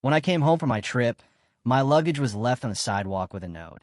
When I came home from my trip, my luggage was left on the sidewalk with a note.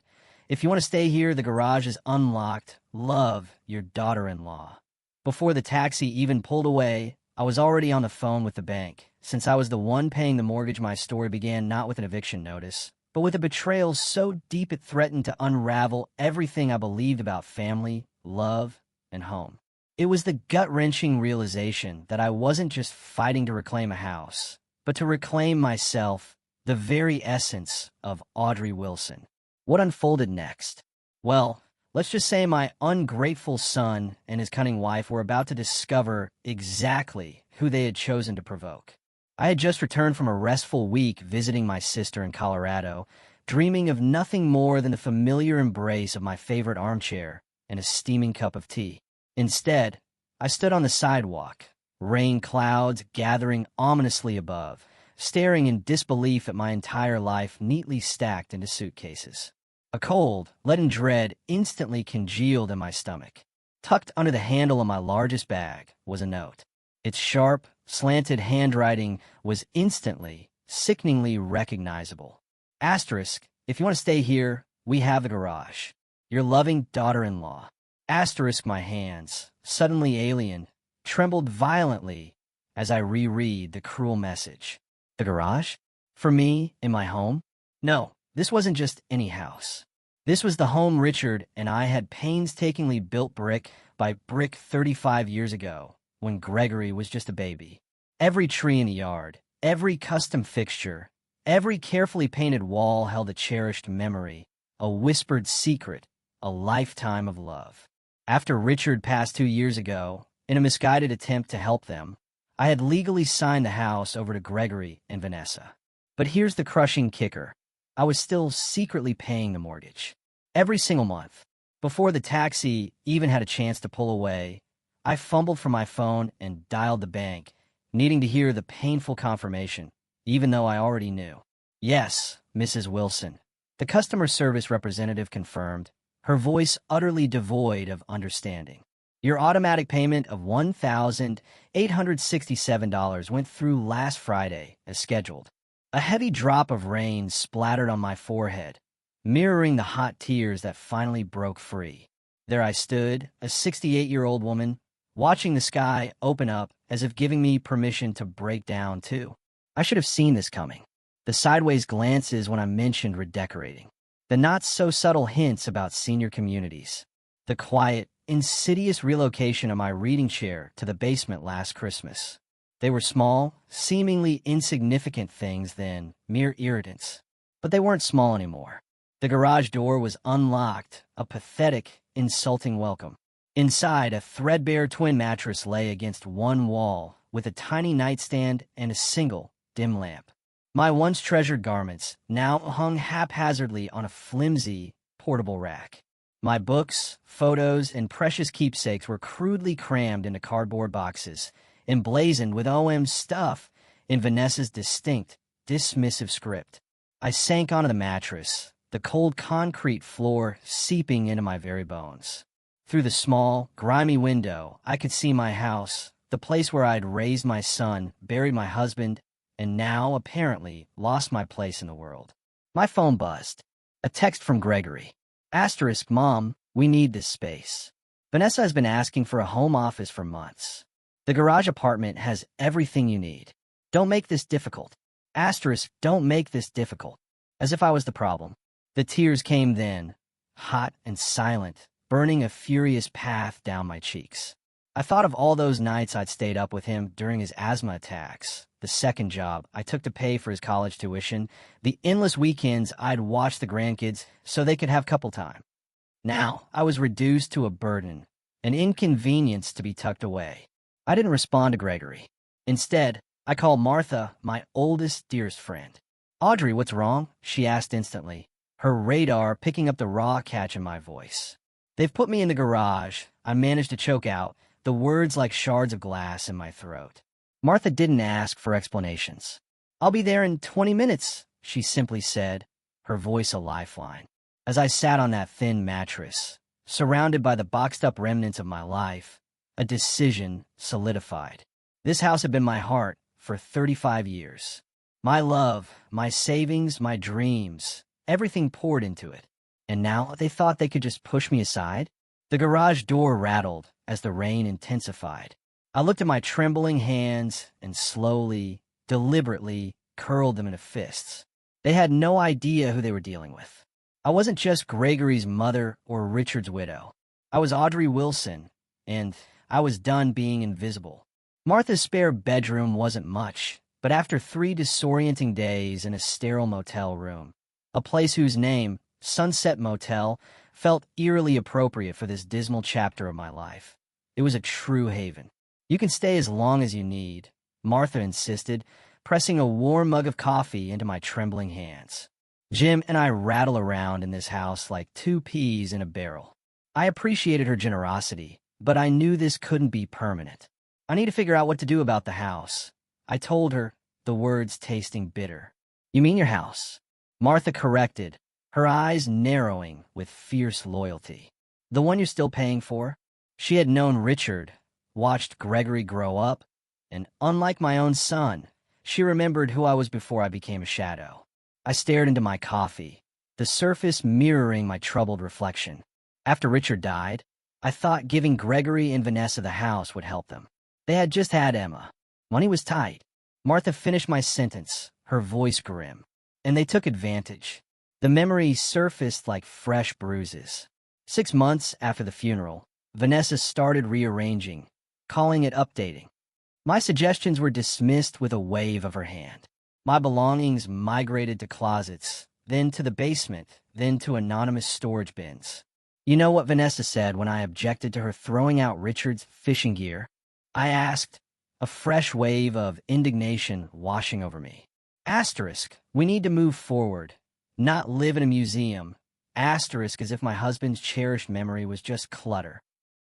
If you want to stay here, the garage is unlocked. Love, your daughter-in-law. Before the taxi even pulled away, I was already on the phone with the bank. Since I was the one paying the mortgage, my story began not with an eviction notice, but with a betrayal so deep it threatened to unravel everything I believed about family, love, and home. It was the gut-wrenching realization that I wasn't just fighting to reclaim a house, but to reclaim myself, the very essence of Audrey Wilson. What unfolded next? Well, let's just say my ungrateful son and his cunning wife were about to discover exactly who they had chosen to provoke. I had just returned from a restful week visiting my sister in Colorado, dreaming of nothing more than the familiar embrace of my favorite armchair and a steaming cup of tea. Instead, I stood on the sidewalk, rain clouds gathering ominously above, staring in disbelief at my entire life neatly stacked into suitcases. A cold, leaden dread instantly congealed in my stomach. Tucked under the handle of my largest bag was a note. Its sharp, slanted handwriting was instantly, sickeningly recognizable. Asterisk, if you want to stay here, we have the garage. Your loving daughter-in-law. Asterisk, my hands, suddenly alien, trembled violently as I reread the cruel message. The garage? For me, in my home? No, this wasn't just any house. This was the home Richard and I had painstakingly built brick by brick 35 years ago, when Gregory was just a baby. Every tree in the yard, every custom fixture, every carefully painted wall held a cherished memory, a whispered secret, a lifetime of love. After Richard passed 2 years ago, in a misguided attempt to help them, I had legally signed the house over to Gregory and Vanessa. But here's the crushing kicker. I was still secretly paying the mortgage. Every single month. Before the taxi even had a chance to pull away, I fumbled for my phone and dialed the bank, needing to hear the painful confirmation, even though I already knew. Yes, Mrs. Wilson. The customer service representative confirmed, her voice utterly devoid of understanding. Your automatic payment of $1,867 went through last Friday, as scheduled. A heavy drop of rain splattered on my forehead, mirroring the hot tears that finally broke free. There I stood, a 68-year-old woman, watching the sky open up as if giving me permission to break down too. I should have seen this coming. The sideways glances when I mentioned redecorating. The not-so-subtle hints about senior communities. The quiet, insidious relocation of my reading chair to the basement last Christmas. They were small, seemingly insignificant things then, mere irritants. But they weren't small anymore. The garage door was unlocked, a pathetic, insulting welcome. Inside, a threadbare twin mattress lay against one wall, with a tiny nightstand and a single, dim lamp. My once treasured garments now hung haphazardly on a flimsy, portable rack. My books, photos, and precious keepsakes were crudely crammed into cardboard boxes, emblazoned with OM stuff in Vanessa's distinct, dismissive script. I sank onto the mattress, the cold concrete floor seeping into my very bones. Through the small, grimy window, I could see my house, the place where I'd raised my son, buried my husband, and now, apparently, lost my place in the world. My phone buzzed. A text from Gregory. Asterisk, Mom, we need this space. Vanessa has been asking for a home office for months. The garage apartment has everything you need. Don't make this difficult. Asterisk, don't make this difficult. As if I was the problem. The tears came then, hot and silent, burning a furious path down my cheeks. I thought of all those nights I'd stayed up with him during his asthma attacks, the second job I took to pay for his college tuition, the endless weekends I'd watch the grandkids so they could have couple time. Now, I was reduced to a burden, an inconvenience to be tucked away. I didn't respond to Gregory. Instead, I called Martha, my oldest, dearest friend. Audrey, what's wrong? She asked instantly, her radar picking up the raw catch in my voice. They've put me in the garage. I managed to choke out, the words like shards of glass in my throat. Martha didn't ask for explanations. I'll be there in 20 minutes, she simply said, her voice a lifeline. As I sat on that thin mattress, surrounded by the boxed-up remnants of my life, a decision solidified. This house had been my heart for 35 years. My love, my savings, my dreams, everything poured into it. And now they thought they could just push me aside? The garage door rattled as the rain intensified. I looked at my trembling hands and slowly, deliberately curled them into fists. They had no idea who they were dealing with. I wasn't just Gregory's mother or Richard's widow. I was Audrey Wilson, and I was done being invisible. Martha's spare bedroom wasn't much, but after 3 disorienting days in a sterile motel room, a place whose name, Sunset Motel, felt eerily appropriate for this dismal chapter of my life. It was a true haven. "You can stay as long as you need," Martha insisted, pressing a warm mug of coffee into my trembling hands. Jim and I rattle around in this house like 2 peas in a barrel. I appreciated her generosity, but I knew this couldn't be permanent. "I need to figure out what to do about the house," I told her, the words tasting bitter. "You mean your house?" Martha corrected, her eyes narrowing with fierce loyalty. "The one you're still paying for?" She had known Richard, watched Gregory grow up, and unlike my own son, she remembered who I was before I became a shadow. I stared into my coffee, the surface mirroring my troubled reflection. After Richard died, I thought giving Gregory and Vanessa the house would help them. They had just had Emma. Money was tight. Martha finished my sentence, her voice grim. And they took advantage. The memory surfaced like fresh bruises. 6 months after the funeral, Vanessa started rearranging, calling it updating. My suggestions were dismissed with a wave of her hand. My belongings migrated to closets, then to the basement, then to anonymous storage bins. You know what Vanessa said when I objected to her throwing out Richard's fishing gear? I asked, a fresh wave of indignation washing over me. Asterisk, we need to move forward, not live in a museum. Asterisk as if my husband's cherished memory was just clutter.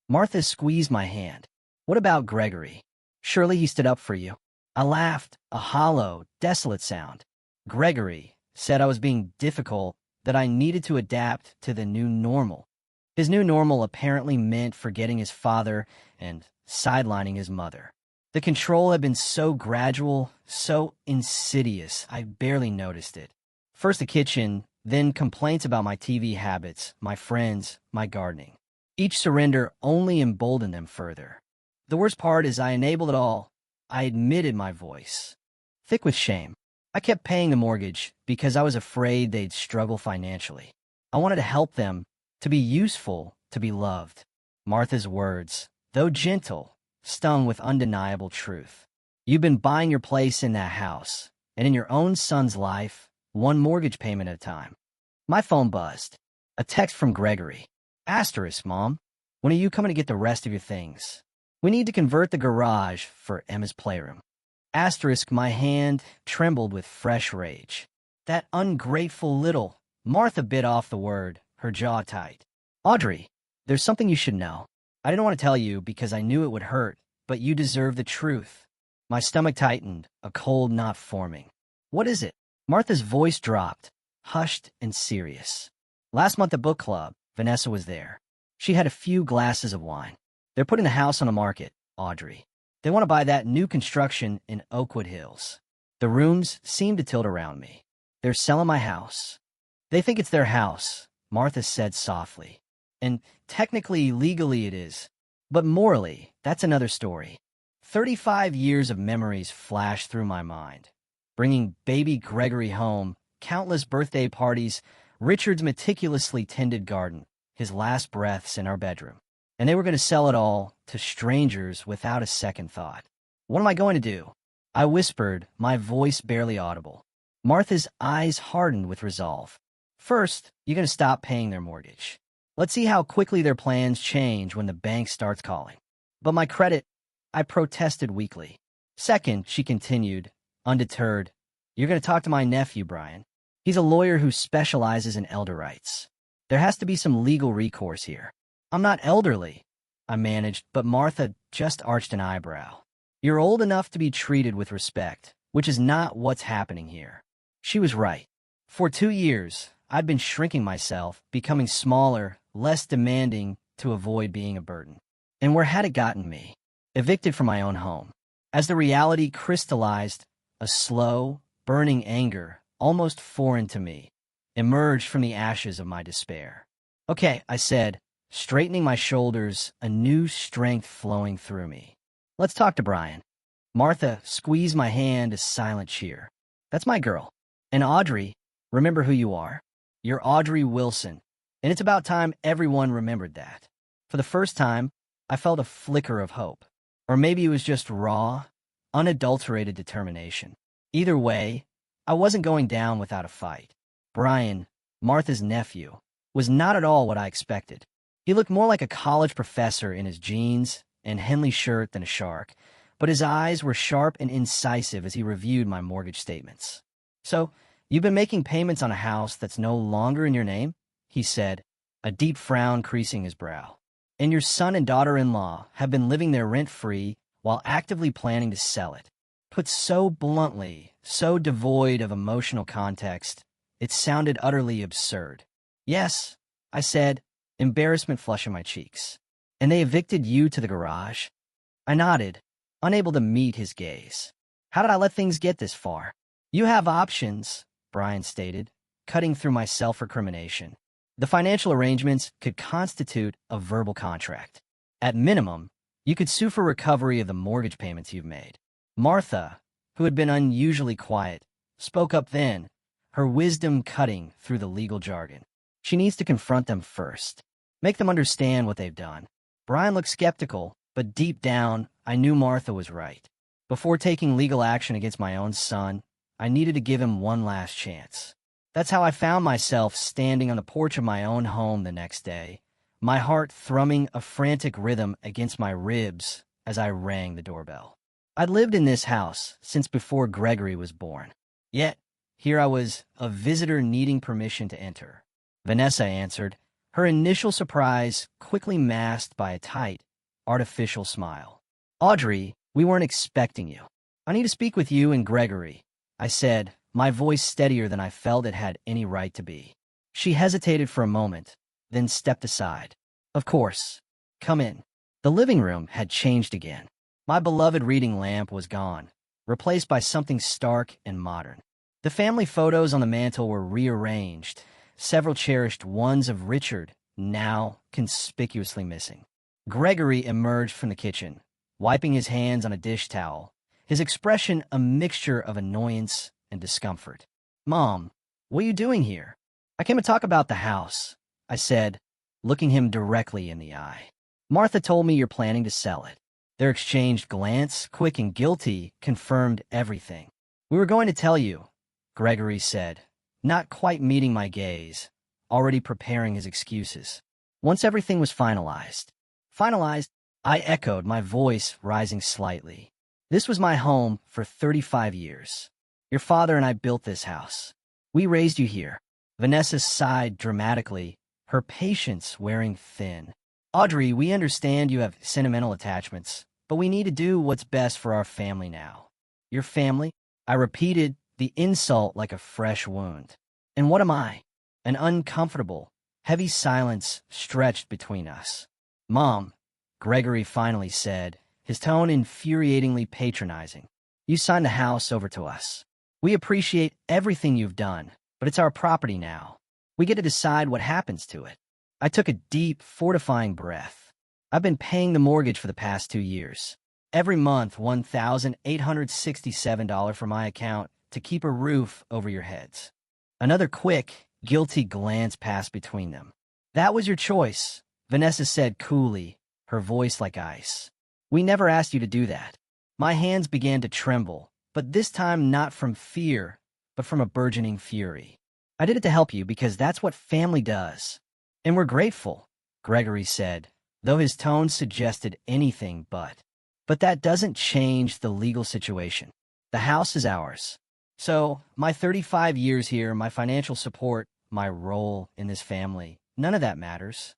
Martha squeezed my hand. What about Gregory? Surely he stood up for you. I laughed, a hollow, desolate sound. Gregory said I was being difficult, that I needed to adapt to the new normal. His new normal apparently meant forgetting his father and sidelining his mother. The control had been so gradual, so insidious, I barely noticed it. First the kitchen, then complaints about my TV habits, my friends, my gardening. Each surrender only emboldened them further. The worst part is I enabled it all. I admitted my voice. Thick with shame. I kept paying the mortgage because I was afraid they'd struggle financially. I wanted to help them, to be useful, to be loved. Martha's words, though gentle, stung with undeniable truth. You've been buying your place in that house, and in your own son's life, one mortgage payment at a time. My phone buzzed. A text from Gregory. Asterisk, Mom. When are you coming to get the rest of your things? We need to convert the garage for Emma's playroom. Asterisk, my hand trembled with fresh rage. That ungrateful little. Martha bit off the word, her jaw tight. Audrey, there's something you should know. I didn't want to tell you because I knew it would hurt, but you deserve the truth. My stomach tightened, a cold knot forming. What is it? Martha's voice dropped, hushed and serious. Last month at book club, Vanessa was there. She had a few glasses of wine. They're putting the house on the market, Audrey. They want to buy that new construction in Oakwood Hills. The rooms seem to tilt around me. They're selling my house. They think it's their house, Martha said softly. And technically, legally it is. But morally, that's another story. 35 years of memories flashed through my mind. Bringing baby Gregory home, countless birthday parties, Richard's meticulously tended garden, his last breaths in our bedroom. And they were going to sell it all to strangers without a second thought. What am I going to do? I whispered, my voice barely audible. Martha's eyes hardened with resolve. First, you're going to stop paying their mortgage. Let's see how quickly their plans change when the bank starts calling. But my credit, I protested weakly. Second, she continued, undeterred, you're going to talk to my nephew, Brian. He's a lawyer who specializes in elder rights. There has to be some legal recourse here. I'm not elderly, I managed, but Martha just arched an eyebrow. You're old enough to be treated with respect, which is not what's happening here. She was right. For 2 years, I'd been shrinking myself, becoming smaller, less demanding to avoid being a burden. And where had it gotten me? Evicted from my own home. As the reality crystallized, a slow, burning anger, almost foreign to me, emerged from the ashes of my despair. "Okay," I said, straightening my shoulders, a new strength flowing through me. "Let's talk to Brian." Martha squeezed my hand as silent cheer. "That's my girl. And Audrey, remember who you are. You're Audrey Wilson, and it's about time everyone remembered that." For the first time, I felt a flicker of hope. Or maybe it was just raw, unadulterated determination. Either way, I wasn't going down without a fight. Brian, Martha's nephew, was not at all what I expected. He looked more like a college professor in his jeans and Henley shirt than a shark, but his eyes were sharp and incisive as he reviewed my mortgage statements. "So, you've been making payments on a house that's no longer in your name?" he said, a deep frown creasing his brow. "And your son and daughter-in-law have been living there rent-free while actively planning to sell it." Put so bluntly, so devoid of emotional context, it sounded utterly absurd. "Yes," I said, embarrassment flushing my cheeks. "And they evicted you to the garage?" I nodded, unable to meet his gaze. "How did I let things get this far?" "You have options," Brian stated, cutting through my self-recrimination. "The financial arrangements could constitute a verbal contract. At minimum, you could sue for recovery of the mortgage payments you've made." Martha, who had been unusually quiet, spoke up then, her wisdom cutting through the legal jargon. "She needs to confront them first. Make them understand what they've done." Brian looked skeptical, but deep down, I knew Martha was right. Before taking legal action against my own son, I needed to give him one last chance. That's how I found myself standing on the porch of my own home the next day, my heart thrumming a frantic rhythm against my ribs as I rang the doorbell. I'd lived in this house since before Gregory was born. Yet, here I was, a visitor needing permission to enter. Vanessa answered, her initial surprise quickly masked by a tight, artificial smile. "Audrey, we weren't expecting you. I need to speak with you and Gregory," I said, my voice steadier than I felt it had any right to be. She hesitated for a moment, then stepped aside. "Of course. Come in." The living room had changed again. My beloved reading lamp was gone, replaced by something stark and modern. The family photos on the mantel were rearranged, several cherished ones of Richard, now conspicuously missing. Gregory emerged from the kitchen, wiping his hands on a dish towel, his expression a mixture of annoyance and discomfort. "Mom, what are you doing here?" "I came to talk about the house," I said, looking him directly in the eye. "Martha told me you're planning to sell it." Their exchanged glance, quick and guilty, confirmed everything. "We were going to tell you," Gregory said, not quite meeting my gaze, already preparing his excuses. "Once everything was finalized." "Finalized?" I echoed, my voice rising slightly. "This was my home for 35 years. Your father and I built this house. We raised you here." Vanessa sighed dramatically, her patience wearing thin. "Audrey, we understand you have sentimental attachments, but we need to do what's best for our family now." "Your family?" I repeated, the insult like a fresh wound. "And what am I?" An uncomfortable, heavy silence stretched between us. "Mom," Gregory finally said, his tone infuriatingly patronizing, "you signed the house over to us. We appreciate everything you've done, but it's our property now. We get to decide what happens to it." I took a deep, fortifying breath. I've been paying the mortgage for the past 2 years. Every month, $1,867 from my account to keep a roof over your heads. Another quick, guilty glance passed between them. "That was your choice," Vanessa said coolly, her voice like ice. "We never asked you to do that." My hands began to tremble, but this time not from fear, but from a burgeoning fury. "I did it to help you because that's what family does. And we're grateful," Gregory said, though his tone suggested anything but. "But that doesn't change the legal situation. The house is ours. So, my 35 years here, my financial support, my role in this family, none of that matters."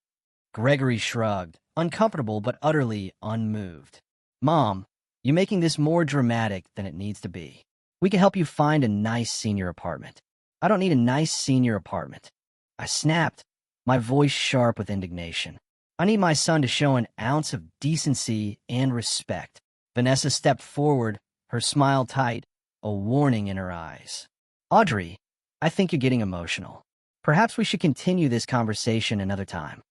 Gregory shrugged, uncomfortable but utterly unmoved. "Mom, you're making this more dramatic than it needs to be. We can help you find a nice senior apartment." "I don't need a nice senior apartment." I snapped, my voice sharp with indignation. "I need my son to show an ounce of decency and respect." Vanessa stepped forward, her smile tight, a warning in her eyes. Audrey, I think you're getting emotional. Perhaps we should continue this conversation another time.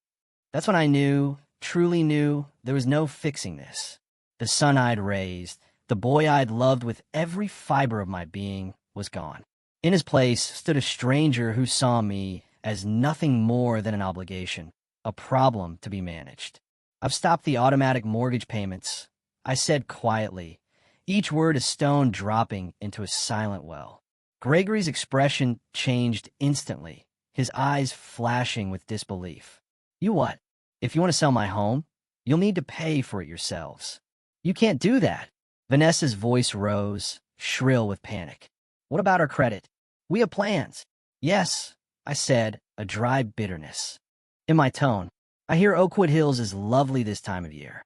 That's when I knew, truly knew, there was no fixing this. The sun I'd raised, the boy I'd loved with every fiber of my being, was gone. In his place stood a stranger who saw me as nothing more than an obligation, a problem to be managed. I've stopped the automatic mortgage payments, I said quietly, each word a stone dropping into a silent well. Gregory's expression changed instantly, his eyes flashing with disbelief. You what? If you want to sell my home, you'll need to pay for it yourselves. You can't do that. Vanessa's voice rose, shrill with panic. What about our credit? We have plans. Yes, I said, a dry bitterness in my tone. I hear Oakwood Hills is lovely this time of year.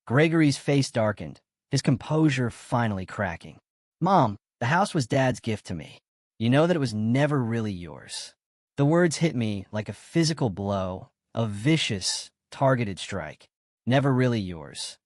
Gregory's face darkened, his composure finally cracking. Mom, the house was Dad's gift to me. You know that it was never really yours. The words hit me like a physical blow, a vicious, targeted strike. Never really yours.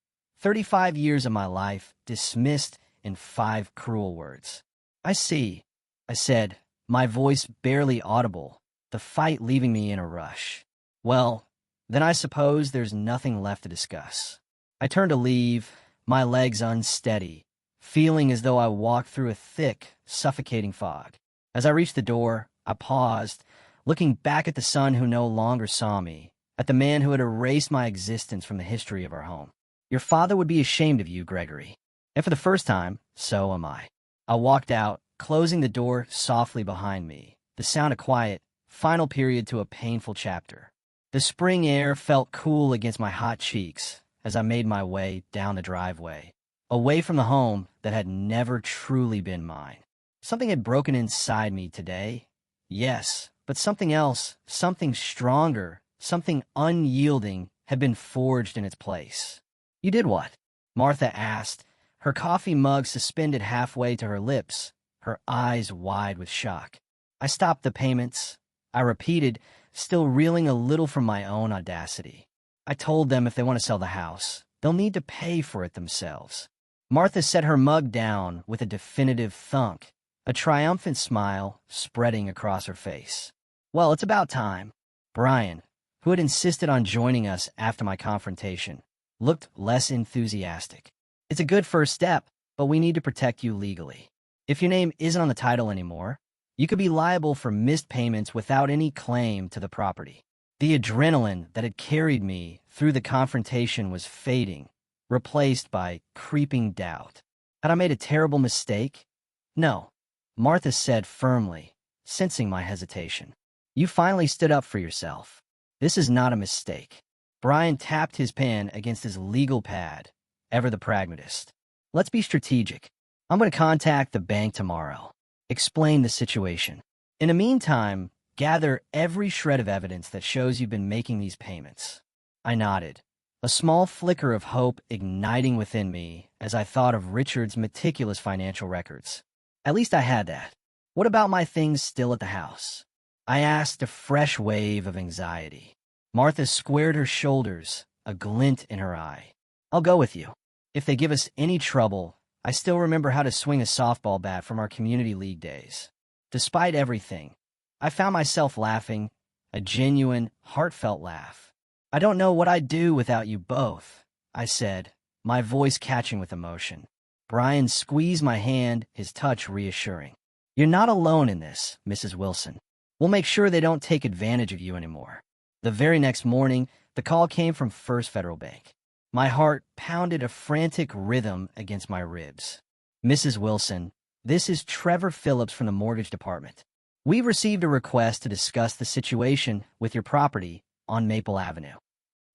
35 years of my life dismissed in 5 cruel words. I see, I said, my voice barely audible, the fight leaving me in a rush. Well, then I suppose there's nothing left to discuss. I turned to leave, my legs unsteady, feeling as though I walked through a thick, suffocating fog. As I reached the door, I paused, looking back at the son who no longer saw me, at the man who had erased my existence from the history of our home. Your father would be ashamed of you, Gregory. And for the first time, so am I. I walked out, closing the door softly behind me, the sound of quiet, final period to a painful chapter. The spring air felt cool against my hot cheeks as I made my way down the driveway, away from the home that had never truly been mine. Something had broken inside me today. Yes, but something else, something stronger, something unyielding had been forged in its place. You did what? Martha asked, her coffee mug suspended halfway to her lips, her eyes wide with shock. I stopped the payments. I repeated, still reeling a little from my own audacity. I told them if they want to sell the house, they'll need to pay for it themselves. Martha set her mug down with a definitive thunk, a triumphant smile spreading across her face. Well, it's about time. Brian, who had insisted on joining us after my confrontation, looked less enthusiastic. It's a good first step, but we need to protect you legally. If your name isn't on the title anymore, you could be liable for missed payments without any claim to the property. The adrenaline that had carried me through the confrontation was fading, replaced by creeping doubt. Had I made a terrible mistake? No, Martha said firmly, sensing my hesitation. You finally stood up for yourself. This is not a mistake. Brian tapped his pen against his legal pad, ever the pragmatist. Let's be strategic. I'm going to contact the bank tomorrow. Explain the situation. In the meantime, gather every shred of evidence that shows you've been making these payments. I nodded, a small flicker of hope igniting within me as I thought of Richard's meticulous financial records. At least I had that. What about my things still at the house? I asked, a fresh wave of anxiety. Martha squared her shoulders, a glint in her eye. I'll go with you. If they give us any trouble, I still remember how to swing a softball bat from our community league days. Despite everything, I found myself laughing, a genuine, heartfelt laugh. I don't know what I'd do without you both, I said, my voice catching with emotion. Brian squeezed my hand, his touch reassuring. You're not alone in this, Mrs. Wilson. We'll make sure they don't take advantage of you anymore. The very next morning, the call came from First Federal Bank. My heart pounded a frantic rhythm against my ribs. Mrs. Wilson, this is Trevor Phillips from the mortgage department. We've received a request to discuss the situation with your property on Maple Avenue.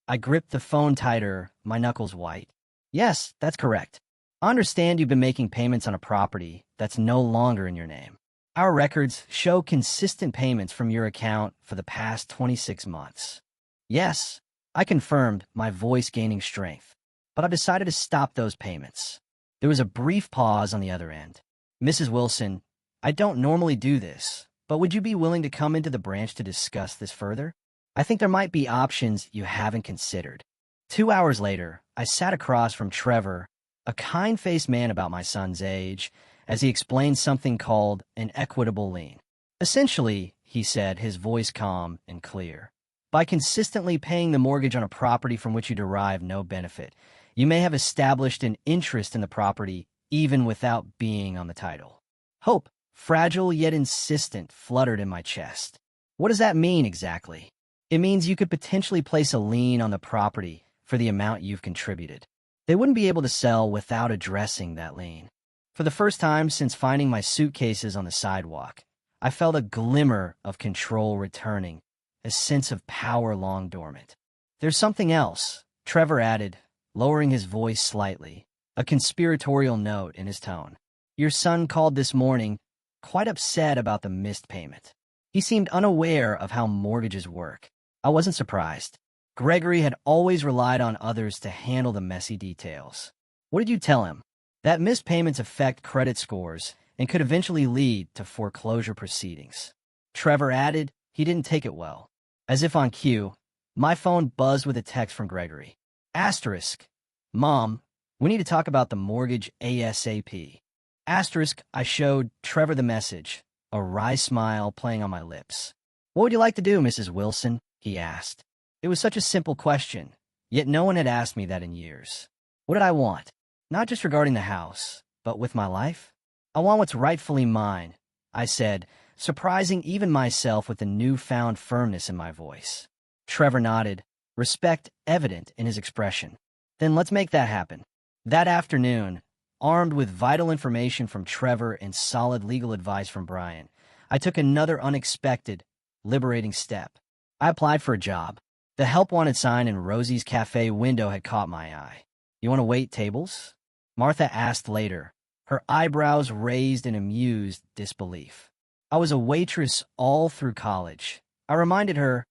I gripped the phone tighter, my knuckles white. Yes, that's correct. I understand you've been making payments on a property that's no longer in your name. Our records show consistent payments from your account for the past 26 months. Yes, I confirmed, my voice gaining strength. But I've decided to stop those payments. There was a brief pause on the other end. Mrs. Wilson, I don't normally do this, but would you be willing to come into the branch to discuss this further? I think there might be options you haven't considered. 2 hours later, I sat across from Trevor, a kind-faced man about my son's age, as he explained something called an equitable lien. Essentially, he said, his voice calm and clear, by consistently paying the mortgage on a property from which you derive no benefit, you may have established an interest in the property even without being on the title. Hope, fragile yet insistent, fluttered in my chest. What does that mean exactly? It means you could potentially place a lien on the property for the amount you've contributed. They wouldn't be able to sell without addressing that lien. For the first time since finding my suitcases on the sidewalk, I felt a glimmer of control returning, a sense of power long dormant. There's something else, Trevor added, lowering his voice slightly, a conspiratorial note in his tone. Your son called this morning, quite upset about the missed payment. He seemed unaware of how mortgages work. I wasn't surprised. Gregory had always relied on others to handle the messy details. What did you tell him? That missed payments affect credit scores and could eventually lead to foreclosure proceedings. Trevor added he didn't take it well. As if on cue, my phone buzzed with a text from Gregory. Asterisk. Mom, we need to talk about the mortgage ASAP. Asterisk, I showed Trevor the message, a wry smile playing on my lips. What would you like to do, Mrs. Wilson? He asked. It was such a simple question, yet no one had asked me that in years. What did I want? Not just regarding the house, but with my life? I want what's rightfully mine, I said, surprising even myself with the newfound firmness in my voice. Trevor nodded, respect evident in his expression. Then let's make that happen. That afternoon, armed with vital information from Trevor and solid legal advice from Brian, I took another unexpected, liberating step. I applied for a job. The help wanted sign in Rosie's cafe window had caught my eye. You want to wait tables? Martha asked later, her eyebrows raised in amused disbelief. I was a waitress all through college. I reminded her,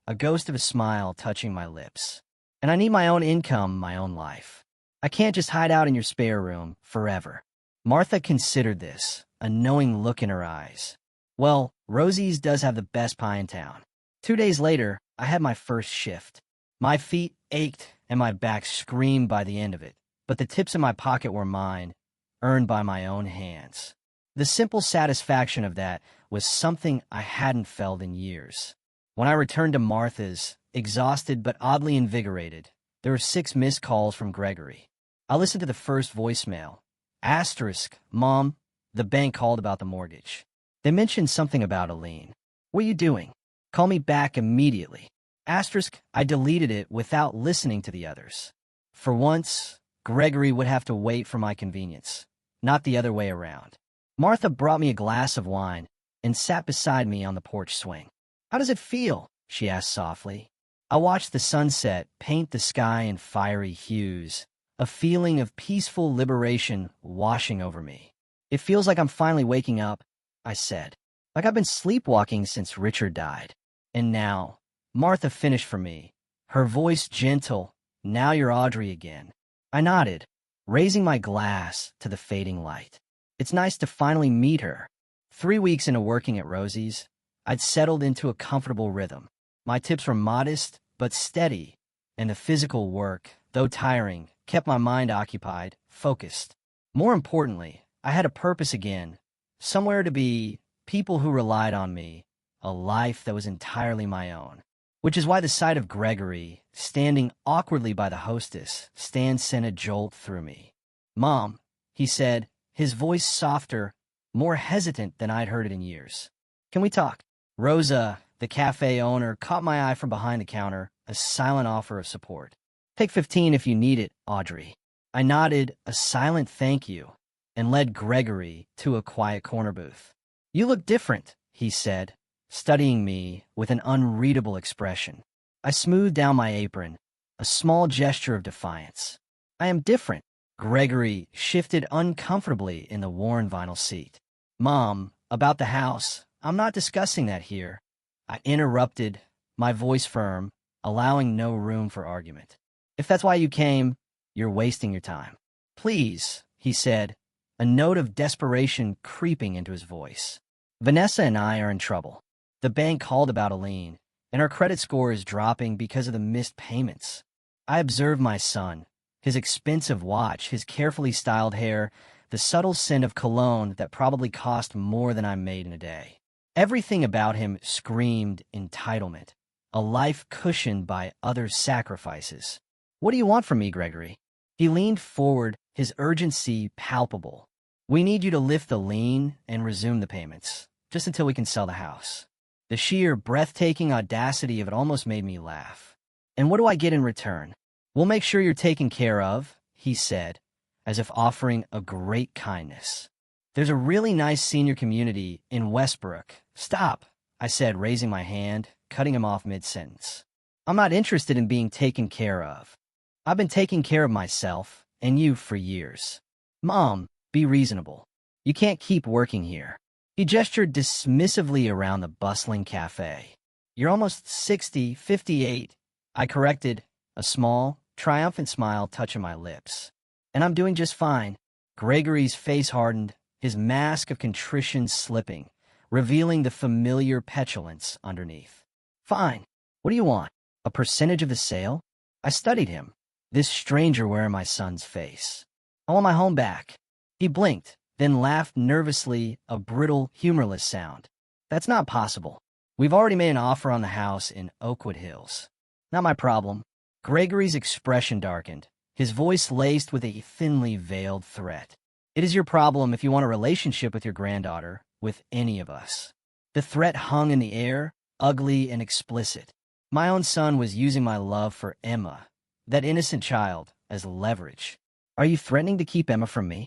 a ghost of a smile touching my lips. And I need my own income, my own life. I can't just hide out in your spare room forever. Martha considered this, a knowing look in her eyes. Well, Rosie's does have the best pie in town. 2 days later, I had my first shift. My feet ached and my back screamed by the end of it, but the tips in my pocket were mine, earned by my own hands. The simple satisfaction of that was something I hadn't felt in years. When I returned to Martha's, exhausted but oddly invigorated, there were 6 missed calls from Gregory. I listened to the first voicemail. Asterisk, Mom, the bank called about the mortgage. They mentioned something about a lien. What are you doing? Call me back immediately. Asterisk, I deleted it without listening to the others. For once, Gregory would have to wait for my convenience, not the other way around. Martha brought me a glass of wine and sat beside me on the porch swing. How does it feel? She asked softly. I watched the sunset paint the sky in fiery hues, a feeling of peaceful liberation washing over me. It feels like I'm finally waking up, I said. Like I've been sleepwalking since Richard died. And now, Martha finished for me, her voice gentle. Now you're Audrey again. I nodded, raising my glass to the fading light. It's nice to finally meet her. 3 weeks into working at Rosie's, I'd settled into a comfortable rhythm. My tips were modest but steady, and the physical work, though tiring, kept my mind occupied, focused. More importantly, I had a purpose again, somewhere to be, people who relied on me, a life that was entirely my own. Which is why the sight of Gregory, standing awkwardly by the hostess, sent a jolt through me. Mom, he said, his voice softer, more hesitant than I'd heard it in years. Can we talk? Rosa, the cafe owner, caught my eye from behind the counter, a silent offer of support. Take 15 if you need it, Audrey. I nodded a silent thank you and led Gregory to a quiet corner booth. You look different, he said, studying me with an unreadable expression. I smoothed down my apron, a small gesture of defiance. I am different. Gregory shifted uncomfortably in the worn vinyl seat. Mom, about the house, I'm not discussing that here. I interrupted, my voice firm, allowing no room for argument. If that's why you came, you're wasting your time. Please, he said, a note of desperation creeping into his voice. Vanessa and I are in trouble. The bank called about a lien, and our credit score is dropping because of the missed payments. I observed my son, his expensive watch, his carefully styled hair, the subtle scent of cologne that probably cost more than I made in a day. Everything about him screamed entitlement, a life cushioned by other sacrifices. "What do you want from me, Gregory?" He leaned forward, his urgency palpable. "We need you to lift the lien and resume the payments, just until we can sell the house." The sheer, breathtaking audacity of it almost made me laugh. "And what do I get in return?" "We'll make sure you're taken care of," he said, as if offering a great kindness. "There's a really nice senior community in Westbrook." "Stop," I said, raising my hand, cutting him off mid-sentence. "I'm not interested in being taken care of. I've been taking care of myself and you for years." "Mom, be reasonable. You can't keep working here." He gestured dismissively around the bustling cafe. "You're almost 60, 58, I corrected, a small, triumphant smile touching my lips. "And I'm doing just fine." Gregory's face hardened, his mask of contrition slipping, revealing the familiar petulance underneath. "Fine. What do you want? A percentage of the sale?" I studied him, this stranger wearing my son's face. "I want my home back." He blinked, then laughed nervously, a brittle, humorless sound. "That's not possible. We've already made an offer on the house in Oakwood Hills." "Not my problem." Gregory's expression darkened, his voice laced with a thinly veiled threat. "It is your problem if you want a relationship with your granddaughter, with any of us." The threat hung in the air, ugly and explicit. My own son was using my love for Emma, that innocent child, as leverage. "Are you threatening to keep Emma from me?"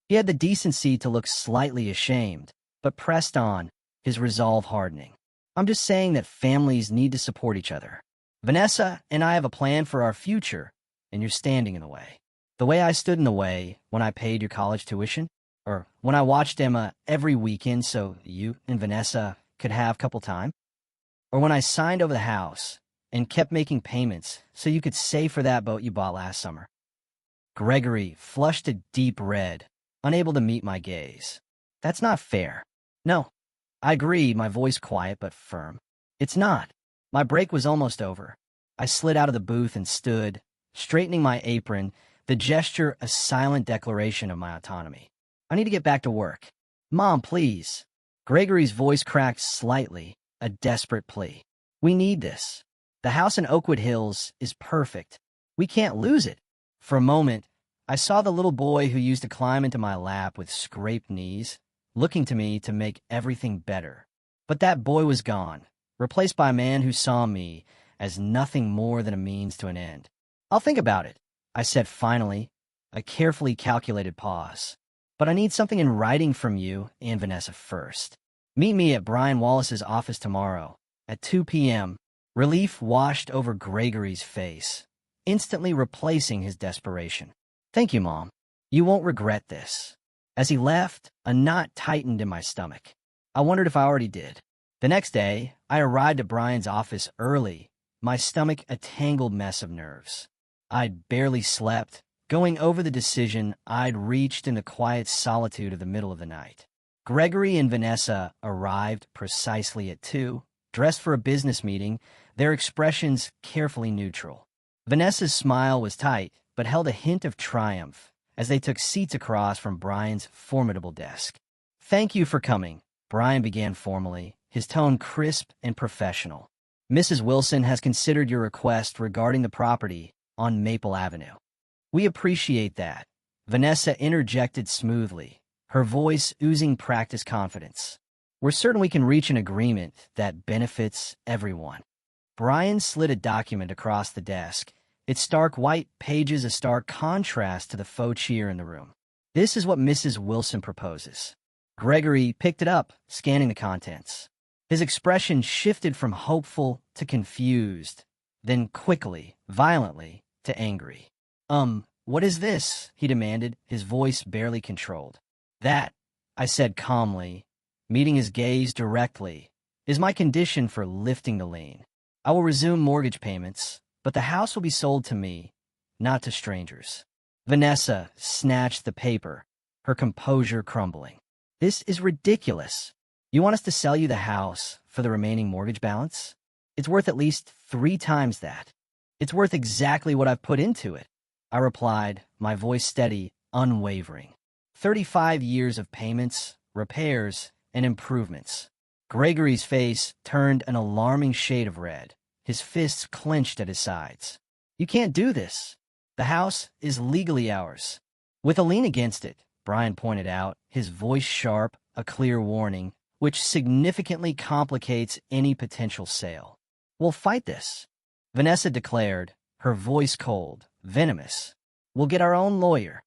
He had the decency to look slightly ashamed, but pressed on, his resolve hardening. "I'm just saying that families need to support each other. Vanessa and I have a plan for our future, and you're standing in the way. The way I stood in the way when I paid your college tuition, or when I watched Emma every weekend so you and Vanessa could have couple time, or when I signed over the house and kept making payments so you could save for that boat you bought last summer." Gregory flushed a deep red, unable to meet my gaze. "That's not fair." "No." I agreed, my voice quiet but firm. "It's not." My break was almost over. I slid out of the booth and stood, straightening my apron, the gesture a silent declaration of my autonomy. "I need to get back to work." "Mom, please." Gregory's voice cracked slightly, a desperate plea. "We need this. The house in Oakwood Hills is perfect. We can't lose it." For a moment, I saw the little boy who used to climb into my lap with scraped knees, looking to me to make everything better. But that boy was gone, replaced by a man who saw me as nothing more than a means to an end. "I'll think about it," I said finally, a carefully calculated pause. "But I need something in writing from you and Vanessa first. Meet me at Brian Wallace's office tomorrow at 2 p.m. Relief washed over Gregory's face, instantly replacing his desperation. "Thank you, Mom. You won't regret this." As he left, a knot tightened in my stomach. I wondered if I already did. The next day, I arrived at Brian's office early, my stomach a tangled mess of nerves. I'd barely slept, going over the decision I'd reached in the quiet solitude of the middle of the night. Gregory and Vanessa arrived precisely at 2, dressed for a business meeting, their expressions carefully neutral. Vanessa's smile was tight, but held a hint of triumph as they took seats across from Brian's formidable desk. "Thank you for coming," Brian began formally, his tone crisp and professional. "Mrs. Wilson has considered your request regarding the property on Maple Avenue." "We appreciate that," Vanessa interjected smoothly, her voice oozing practiced confidence. "We're certain we can reach an agreement that benefits everyone." Brian slid a document across the desk, its stark white pages a stark contrast to the faux cheer in the room. "This is what Mrs. Wilson proposes." Gregory picked it up, scanning the contents. His expression shifted from hopeful to confused, then quickly, violently, to angry. What is this?" he demanded, his voice barely controlled. "That," I said calmly, meeting his gaze directly, "is my condition for lifting the lien. I will resume mortgage payments, but the house will be sold to me, not to strangers." Vanessa snatched the paper, her composure crumbling. "This is ridiculous. You want us to sell you the house for the remaining mortgage balance? It's worth at least 3 times that." "It's worth exactly what I've put into it," I replied, my voice steady, unwavering. 35 years of payments, repairs, and improvements. Gregory's face turned an alarming shade of red, his fists clenched at his sides. You can't do this. The house is legally ours. With a lien against it, Brian pointed out, his voice sharp, a clear warning, which significantly complicates any potential sale. We'll fight this, Vanessa declared, her voice cold, venomous. We'll get our own lawyer.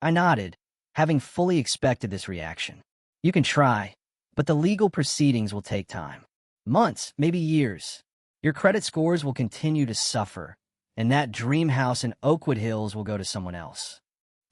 I nodded, having fully expected this reaction. You can try, but the legal proceedings will take time. Months, maybe years. Your credit scores will continue to suffer, and that dream house in Oakwood Hills will go to someone else.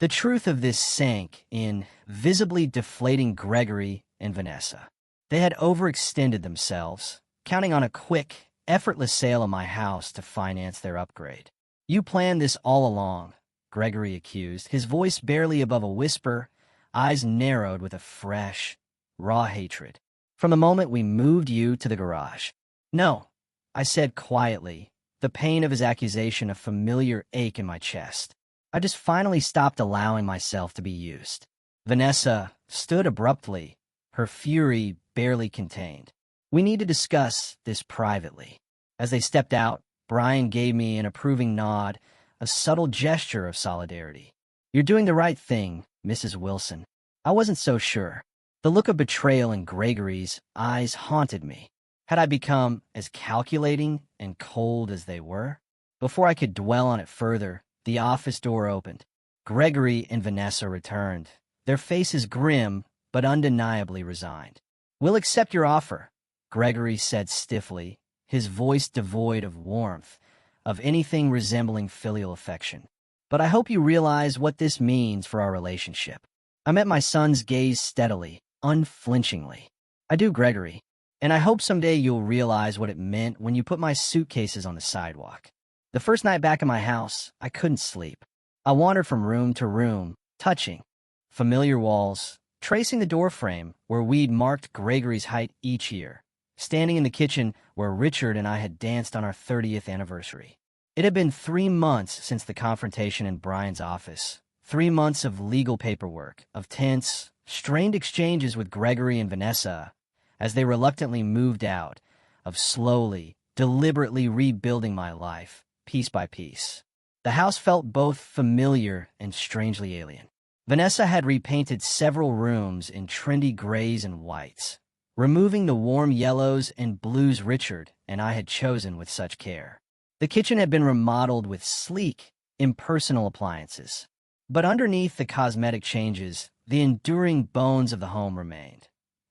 The truth of this sank in visibly deflating Gregory and Vanessa. They had overextended themselves, counting on a quick, effortless sale of my house to finance their upgrade. You planned this all along, Gregory accused, his voice barely above a whisper, eyes narrowed with a fresh, raw hatred. From the moment we moved you to the garage. No, I said quietly, the pain of his accusation a familiar ache in my chest. I just finally stopped allowing myself to be used. Vanessa stood abruptly, her fury barely contained. We need to discuss this privately. As they stepped out, Brian gave me an approving nod, a subtle gesture of solidarity. You're doing the right thing, Mrs. Wilson. I wasn't so sure. The look of betrayal in Gregory's eyes haunted me. Had I become as calculating and cold as they were? Before I could dwell on it further, the office door opened. Gregory and Vanessa returned, their faces grim but undeniably resigned. We'll accept your offer, Gregory said stiffly, his voice devoid of warmth, of anything resembling filial affection. But I hope you realize what this means for our relationship. I met my son's gaze steadily, unflinchingly. I do, Gregory, and I hope someday you'll realize what it meant when you put my suitcases on the sidewalk. The first night back in my house, I couldn't sleep. I wandered from room to room, touching familiar walls, tracing the doorframe where we'd marked Gregory's height each year, standing in the kitchen where Richard and I had danced on our 30th anniversary. It had been 3 months since the confrontation in Brian's office, 3 months of legal paperwork, of tense, strained exchanges with Gregory and Vanessa as they reluctantly moved out, of slowly, deliberately rebuilding my life, piece by piece. The house felt both familiar and strangely alien. Vanessa had repainted several rooms in trendy grays and whites, removing the warm yellows and blues Richard and I had chosen with such care. The kitchen had been remodeled with sleek, impersonal appliances. But underneath the cosmetic changes, the enduring bones of the home remained.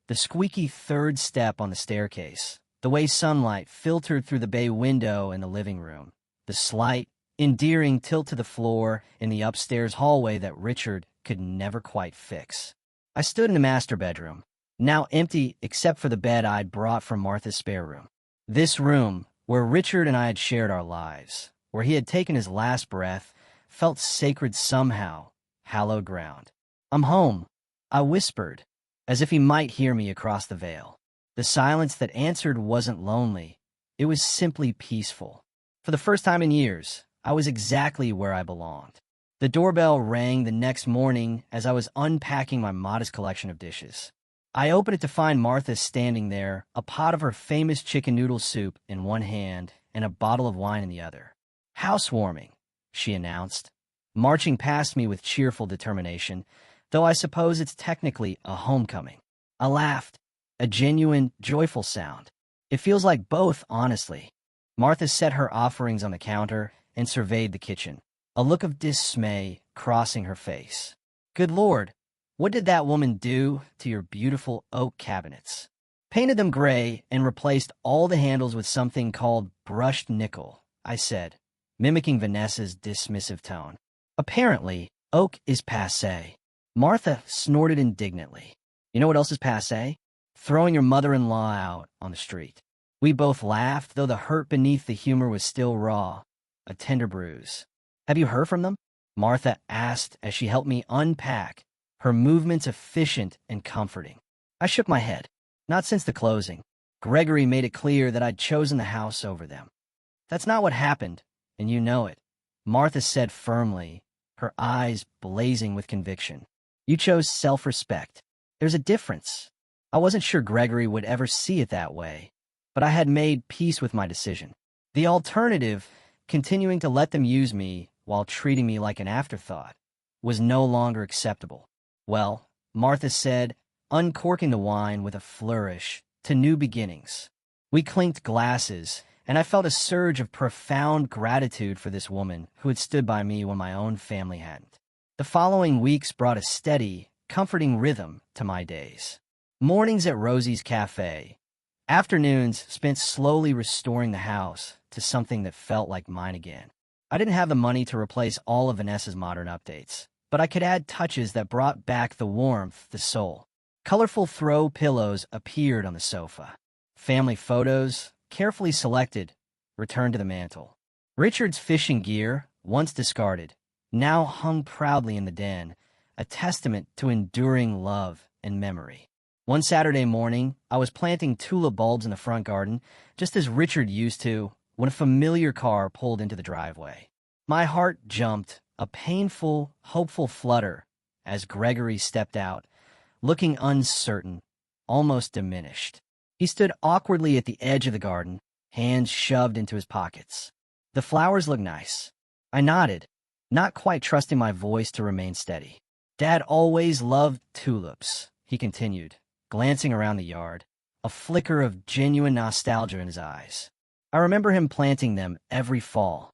The squeaky third step on the staircase, the way sunlight filtered through the bay window in the living room, the slight, endearing tilt to the floor in the upstairs hallway that Richard could never quite fix. I stood in the master bedroom, now empty except for the bed I'd brought from Martha's spare room. This room, where Richard and I had shared our lives, where he had taken his last breath, felt sacred somehow, hallowed ground. I'm home, I whispered, as if he might hear me across the veil. The silence that answered wasn't lonely, it was simply peaceful. For the first time in years, I was exactly where I belonged. The doorbell rang the next morning as I was unpacking my modest collection of dishes. I opened it to find Martha standing there, a pot of her famous chicken noodle soup in one hand and a bottle of wine in the other. Housewarming, she announced, marching past me with cheerful determination, though I suppose it's technically a homecoming. I laughed, a genuine, joyful sound. It feels like both, honestly. Martha set her offerings on the counter and surveyed the kitchen, a look of dismay crossing her face. Good Lord, what did that woman do to your beautiful oak cabinets? Painted them gray and replaced all the handles with something called brushed nickel, I said, mimicking Vanessa's dismissive tone. Apparently, oak is passé. Martha snorted indignantly. You know what else is passé? Throwing your mother-in-law out on the street. We both laughed, though the hurt beneath the humor was still raw, a tender bruise. Have you heard from them? Martha asked as she helped me unpack, her movements efficient and comforting. I shook my head. Not since the closing. Gregory made it clear that I'd chosen the house over them. That's not what happened, and you know it, Martha said firmly, her eyes blazing with conviction. You chose self-respect. There's a difference. I wasn't sure Gregory would ever see it that way, but I had made peace with my decision. The alternative, continuing to let them use me while treating me like an afterthought, was no longer acceptable. Well, Martha said, uncorking the wine with a flourish, to new beginnings. We clinked glasses, and I felt a surge of profound gratitude for this woman who had stood by me when my own family hadn't. The following weeks brought a steady, comforting rhythm to my days. Mornings at Rosie's Cafe, afternoons spent slowly restoring the house to something that felt like mine again. I didn't have the money to replace all of Vanessa's modern updates, but I could add touches that brought back the warmth, the soul. Colorful throw pillows appeared on the sofa. Family photos, carefully selected, returned to the mantel. Richard's fishing gear, once discarded, now hung proudly in the den, a testament to enduring love and memory. One Saturday morning, I was planting tulip bulbs in the front garden, just as Richard used to, when a familiar car pulled into the driveway. My heart jumped, a painful, hopeful flutter, as Gregory stepped out, looking uncertain, almost diminished. He stood awkwardly at the edge of the garden, hands shoved into his pockets. The flowers looked nice. I nodded, not quite trusting my voice to remain steady. Dad always loved tulips, he continued, glancing around the yard, a flicker of genuine nostalgia in his eyes. I remember him planting them every fall.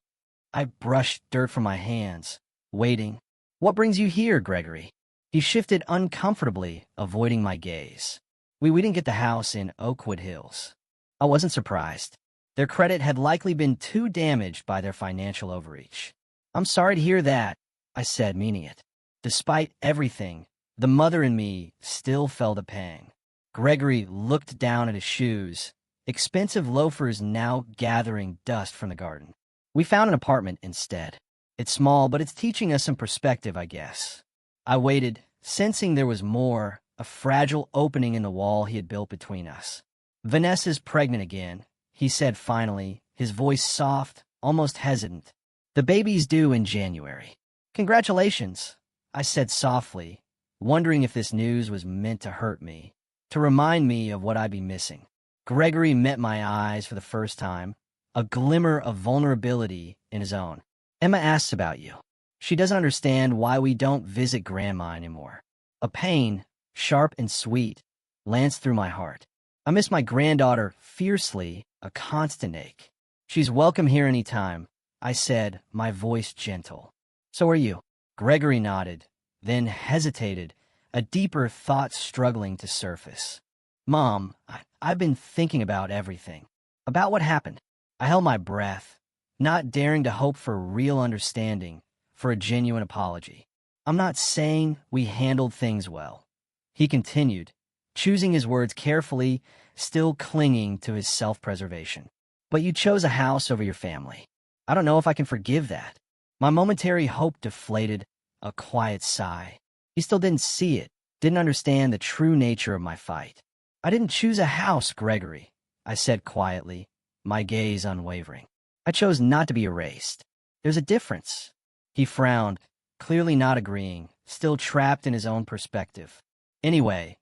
I brushed dirt from my hands, waiting. What brings you here, Gregory? He shifted uncomfortably, avoiding my gaze. We didn't get the house in Oakwood Hills. I wasn't surprised. Their credit had likely been too damaged by their financial overreach. I'm sorry to hear that, I said, meaning it. Despite everything, the mother in me still felt a pang. Gregory looked down at his shoes, expensive loafers now gathering dust from the garden. We found an apartment instead. It's small, but it's teaching us some perspective, I guess. I waited, sensing there was more, a fragile opening in the wall he had built between us. Vanessa's pregnant again, he said finally, his voice soft, almost hesitant. The baby's due in January. Congratulations, I said softly, wondering if this news was meant to hurt me, to remind me of what I'd be missing. Gregory met my eyes for the first time, a glimmer of vulnerability in his own. Emma asks about you. She doesn't understand why we don't visit Grandma anymore. A pain, sharp and sweet, lanced through my heart. I miss my granddaughter fiercely, a constant ache. She's welcome here any time, I said, my voice gentle. So are you. Gregory nodded, then hesitated, a deeper thought struggling to surface. Mom, I've been thinking about everything. About what happened. I held my breath, not daring to hope for real understanding, for a genuine apology. I'm not saying we handled things well. He continued, choosing his words carefully, still clinging to his self-preservation. But you chose a house over your family. I don't know if I can forgive that. My momentary hope deflated, a quiet sigh. He still didn't see it, didn't understand the true nature of my fight. I didn't choose a house, Gregory, I said quietly, my gaze unwavering. I chose not to be erased. There's a difference. He frowned, clearly not agreeing, still trapped in his own perspective. Anyway,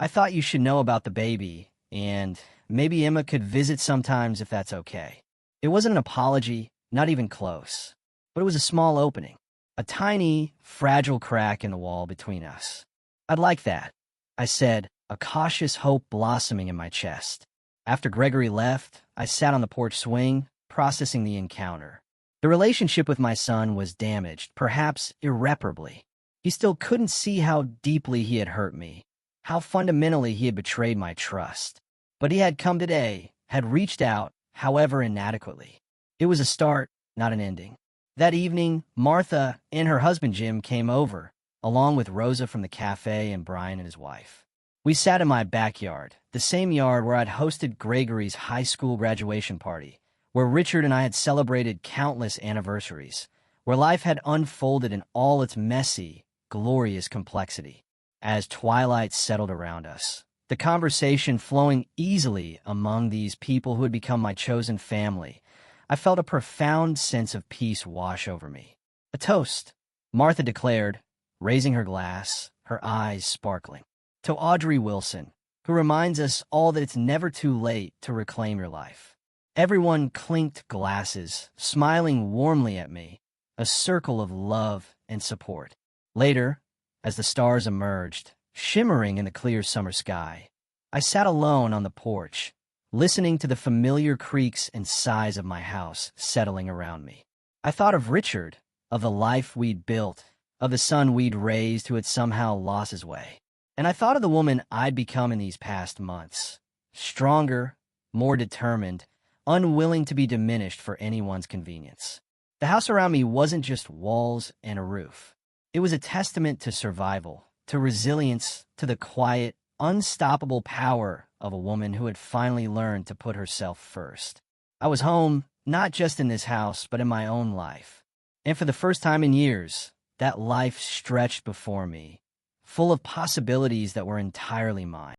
I thought you should know about the baby, and maybe Emma could visit sometimes if that's okay. It wasn't an apology, not even close, but it was a small opening, a tiny, fragile crack in the wall between us. I'd like that, I said, a cautious hope blossoming in my chest. After Gregory left, I sat on the porch swing, processing the encounter. The relationship with my son was damaged, perhaps irreparably. He still couldn't see how deeply he had hurt me, how fundamentally he had betrayed my trust. But he had come today, had reached out, however inadequately. It was a start, not an ending. That evening, Martha and her husband Jim came over, along with Rosa from the cafe and Brian and his wife. We sat in my backyard, the same yard where I'd hosted Gregory's high school graduation party, where Richard and I had celebrated countless anniversaries, where life had unfolded in all its messy, glorious complexity. As twilight settled around us, the conversation flowing easily among these people who had become my chosen family, I felt a profound sense of peace wash over me. A toast, Martha declared, raising her glass, her eyes sparkling. To Audrey Wilson, who reminds us all that it's never too late to reclaim your life. Everyone clinked glasses, smiling warmly at me, a circle of love and support. Later, as the stars emerged, shimmering in the clear summer sky, I sat alone on the porch, listening to the familiar creaks and sighs of my house settling around me. I thought of Richard, of the life we'd built, of the son we'd raised who had somehow lost his way. And I thought of the woman I'd become in these past months, stronger, more determined, unwilling to be diminished for anyone's convenience. The house around me wasn't just walls and a roof. It was a testament to survival, to resilience, to the quiet, unstoppable power of a woman who had finally learned to put herself first. I was home, not just in this house, but in my own life. And for the first time in years, that life stretched before me, full of possibilities that were entirely mine.